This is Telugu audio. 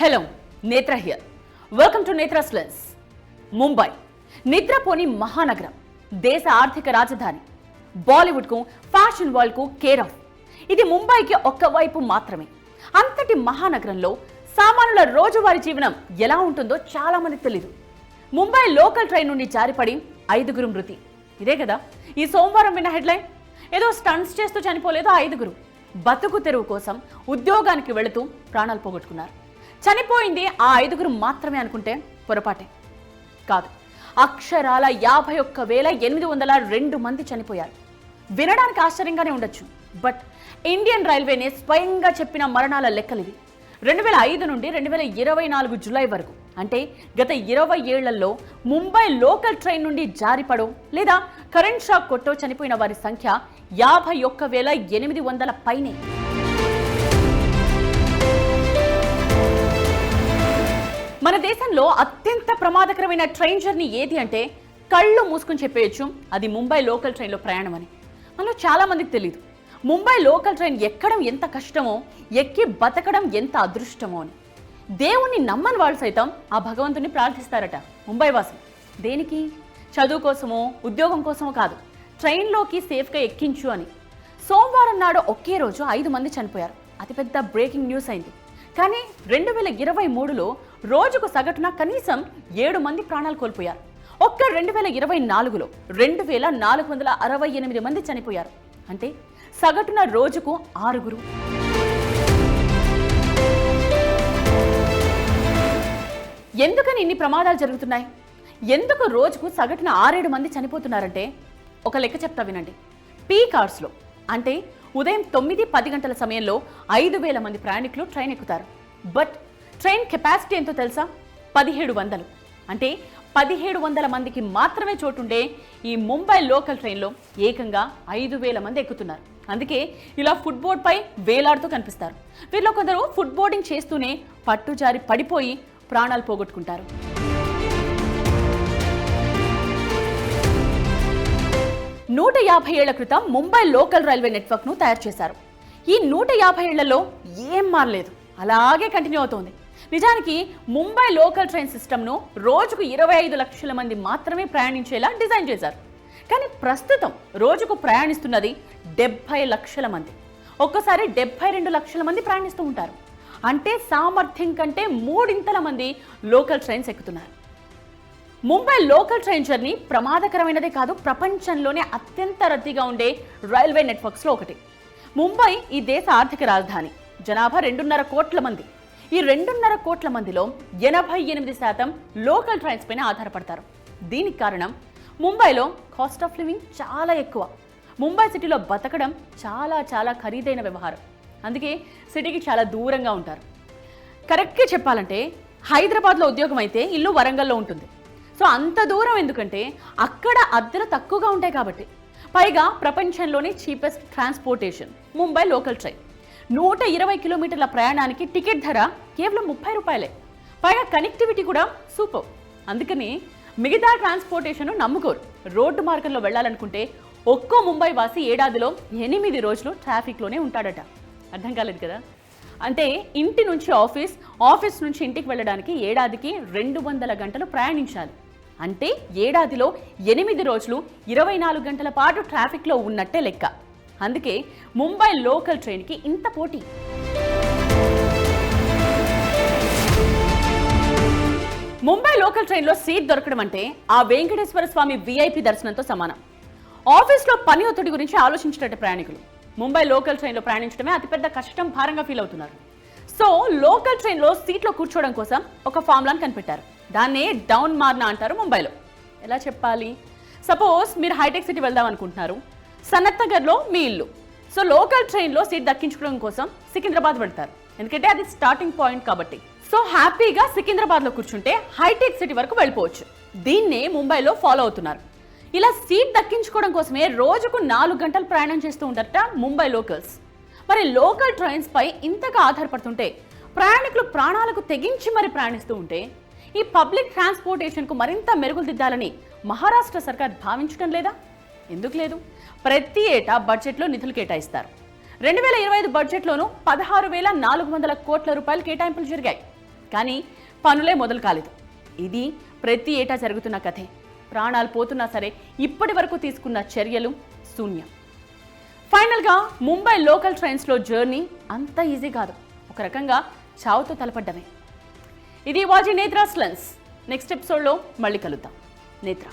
Hello, Netra here. Welcome to Netra's lens. Mumbai నిద్రపోని మహానగరం, దేశ ఆర్థిక రాజధాని, బాలీవుడ్కు ఫ్యాషన్ వరల్డ్కు కేర్ ఆఫ్. ఇది ముంబైకి ఒక్కవైపు మాత్రమే. అంతటి మహానగరంలో సామాన్యుల రోజువారీ జీవనం ఎలా ఉంటుందో చాలా మందికి తెలీదు. ముంబై లోకల్ ట్రైన్ నుండి జారిపడి 5 మృతి. ఇదే కదా ఈ సోమవారం విన్న హెడ్లైన్. ఏదో స్టంట్స్ చేస్తూ చనిపోలేదు 5. బతుకు తెరువు కోసం ఉద్యోగానికి వెళుతూ ప్రాణాలు పోగొట్టుకున్నారు. చనిపోయింది ఆ 5 మాత్రమే అనుకుంటే పొరపాటే. కాదు, అక్షరాల 51,802 మంది చనిపోయారు. వినడానికి ఆశ్చర్యంగానే ఉండొచ్చు, బట్ ఇండియన్ రైల్వేనే స్వయంగా చెప్పిన మరణాల లెక్కలివి. 2005 నుండి 2024 జూలై వరకు, అంటే గత 20 ఏళ్లలో ముంబై లోకల్ ట్రైన్ నుండి జారిపడో లేదా కరెంట్ షాక్ కొట్టో చనిపోయిన వారి సంఖ్య 51,800 పైనే. మన దేశంలో అత్యంత ప్రమాదకరమైన ట్రైన్ జర్నీ ఏది అంటే కళ్ళు మూసుకుని చెప్పేయచ్చు, అది ముంబై లోకల్ ట్రైన్లో ప్రయాణం అని. మనలో చాలా మందికి తెలియదు ముంబై లోకల్ ట్రైన్ ఎక్కడం ఎంత కష్టమో, ఎక్కి బతకడం ఎంత అదృష్టమో అని. దేవుణ్ణి నమ్మని వాళ్ళు సైతం ఆ భగవంతుని ప్రార్థిస్తారట ముంబై వాసులు. దేనికి? చదువు కోసమో ఉద్యోగం కోసమో కాదు, ట్రైన్లోకి సేఫ్గా ఎక్కించు అని. సోమవారం నాడు ఒకే రోజు 5 మంది చనిపోయారు. అతిపెద్ద బ్రేకింగ్ న్యూస్ అయింది. కానీ 2023లో రోజుకు సగటున కనీసం 7 మంది ప్రాణాలు కోల్పోయారు. ఒక్క 2024లో 2,468 మంది చనిపోయారు. అంటే సగటున రోజుకు 6. ఎందుకని ఇన్ని ప్రమాదాలు జరుగుతున్నాయి? ఎందుకు రోజుకు సగటున 6-7 మంది చనిపోతున్నారంటే ఒక లెక్క చెప్తా వినండి. పీక్ అవర్స్లో, అంటే ఉదయం 9-10 గంటల సమయంలో 5,000 మంది ప్రయాణికులు ట్రైన్ ఎక్కుతారు. బట్ ట్రైన్ కెపాసిటీ ఎంతో తెలుసా? 1,700. అంటే 1,700 మందికి మాత్రమే చోటుండే ఈ ముంబై లోకల్ ట్రైన్లో ఏకంగా 5,000 మంది ఎక్కుతున్నారు. అందుకే ఇలా ఫుట్బోర్డ్ పై వేలాడుతూ కనిపిస్తారు. వీరిలో కొందరు ఫుట్బోర్డింగ్ చేస్తూనే పట్టుజారి పడిపోయి ప్రాణాలు పోగొట్టుకుంటారు. నూట 150 ఏళ్ల క్రితం ముంబై లోకల్ రైల్వే నెట్వర్క్ను తయారు చేశారు. ఈ 150 ఏళ్లలో ఏం మారలేదు, అలాగే కంటిన్యూ అవుతోంది. నిజానికి ముంబై లోకల్ ట్రైన్ సిస్టమ్ను రోజుకు 25 లక్షల మంది మాత్రమే ప్రయాణించేలా డిజైన్ చేశారు. కానీ ప్రస్తుతం రోజుకు ప్రయాణిస్తున్నది 70 లక్షల మంది. ఒక్కసారి 72 లక్షల మంది ప్రయాణిస్తూ ఉంటారు. అంటే సామర్థ్యం కంటే 3 మంది లోకల్ ట్రైన్స్ ఎక్కుతున్నారు. ముంబై లోకల్ ట్రైన్ జర్నీ ప్రమాదకరమైనదే కాదు, ప్రపంచంలోనే అత్యంత రద్దీగా ఉండే రైల్వే నెట్వర్క్స్లో ఒకటి. ముంబై ఈ దేశ ఆర్థిక రాజధాని. జనాభా 2.5 కోట్ల మంది. ఈ 2.5 కోట్ల మందిలో 88% లోకల్ ట్రైన్స్ పైన ఆధారపడతారు. దీనికి కారణం ముంబైలో కాస్ట్ ఆఫ్ లివింగ్ చాలా ఎక్కువ. ముంబై సిటీలో బతకడం చాలా చాలా ఖరీదైన వ్యవహారం. అందుకే సిటీకి చాలా దూరంగా ఉంటారు. కరెక్ట్గా చెప్పాలంటే హైదరాబాద్లో ఉద్యోగం అయితే ఇల్లు వరంగల్లో ఉంటుంది. సో అంత దూరం ఎందుకంటే అక్కడ అద్దెలు తక్కువగా ఉంటాయి కాబట్టి. పైగా ప్రపంచంలోని cheapest transportation Mumbai local train. 120 కిలోమీటర్ల ప్రయాణానికి టికెట్ ధర కేవలం 30 రూపాయలే. పైగా కనెక్టివిటీ కూడా సూపర్. అందుకని మిగతా ట్రాన్స్పోర్టేషన్ నమ్ముకోరు. రోడ్డు మార్గంలో వెళ్ళాలనుకుంటే ఒక్కో ముంబై వాసి ఏడాదిలో 8 రోజులు ట్రాఫిక్లోనే ఉంటాడట. అర్థం కాలేదు కదా? అంటే ఇంటి నుంచి ఆఫీస్, ఆఫీస్ నుంచి ఇంటికి వెళ్ళడానికి ఏడాదికి 200 గంటలు ప్రయాణించాలి. అంటే ఏడాదిలో 8 రోజులు 24 గంటల పాటు ట్రాఫిక్లో ఉన్నట్టే లెక్క. అందుకే ముంబై లోకల్ ట్రైన్కి ఇంత పోటీ. ముంబై లోకల్ ట్రైన్లో సీట్ దొరకడం అంటే ఆ వెంకటేశ్వర స్వామి విఐపి దర్శనంతో సమానం. ఆఫీస్లో పని ఒత్తిడి గురించి ఆలోచించేట ప్రయాణికులు ముంబై లోకల్ ట్రైన్లో ప్రయాణించడమే అతిపెద్ద కష్టం, భారంగా ఫీల్ అవుతున్నారు. సో లోకల్ ట్రైన్లో సీట్లో కూర్చోవడం కోసం ఒక ఫార్ములాను కనిపెట్టారు. దాన్నే డౌన్ మార్నా అంటారు ముంబైలో. ఎలా చెప్పాలి? సపోజ్ మీరు హైటెక్ సిటీ వెళ్దాం అనుకుంటున్నారు, సనత్ నగర్లో మీ ఇల్లు. సో లోకల్ ట్రైన్లో సీట్ దక్కించుకోవడం కోసం సికింద్రాబాద్ వెళ్తారు, ఎందుకంటే అది స్టార్టింగ్ పాయింట్ కాబట్టి. సో హ్యాపీగా సికింద్రాబాద్లో కూర్చుంటే హైటెక్ సిటీ వరకు వెళ్ళిపోవచ్చు. దీన్నే ముంబైలో ఫాలో అవుతున్నారు. ఇలా సీట్ దక్కించుకోవడం కోసమే రోజుకు 4 గంటలు ప్రయాణం చేస్తూ ఉంటారట ముంబై లోకల్స్. మరి లోకల్ ట్రైన్స్ పై ఇంతగా ఆధారపడుతుంటే, ప్రయాణికులు ప్రాణాలకు తెగించి మరి ప్రయాణిస్తూ ఉంటే, ఈ పబ్లిక్ ట్రాన్స్పోర్టేషన్కు మరింత మెరుగులు దిద్దాలని మహారాష్ట్ర సర్కార్ భావించడం లేదా? ఎందుకు లేదు? ప్రతి ఏటా బడ్జెట్లో నిధులు కేటాయిస్తారు. 2025 బడ్జెట్లోనూ 16,400 కోట్ల రూపాయలు కేటాయింపులు జరిగాయి. కానీ పనులే మొదలు కాలేదు. ఇది ప్రతి ఏటా జరుగుతున్న కథే. ప్రాణాలు పోతున్నా సరే ఇప్పటి వరకు తీసుకున్న చర్యలు శూన్యం. ఫైనల్గా ముంబై లోకల్ ట్రైన్స్లో జర్నీ అంత ఈజీ కాదు. ఒక రకంగా చావుతో తలపడ్డమే. ఇది వాజీ నేత్రాస్ లెన్స్. నెక్స్ట్ ఎపిసోడ్లో మళ్ళీ కలుద్దాం. నేత్ర.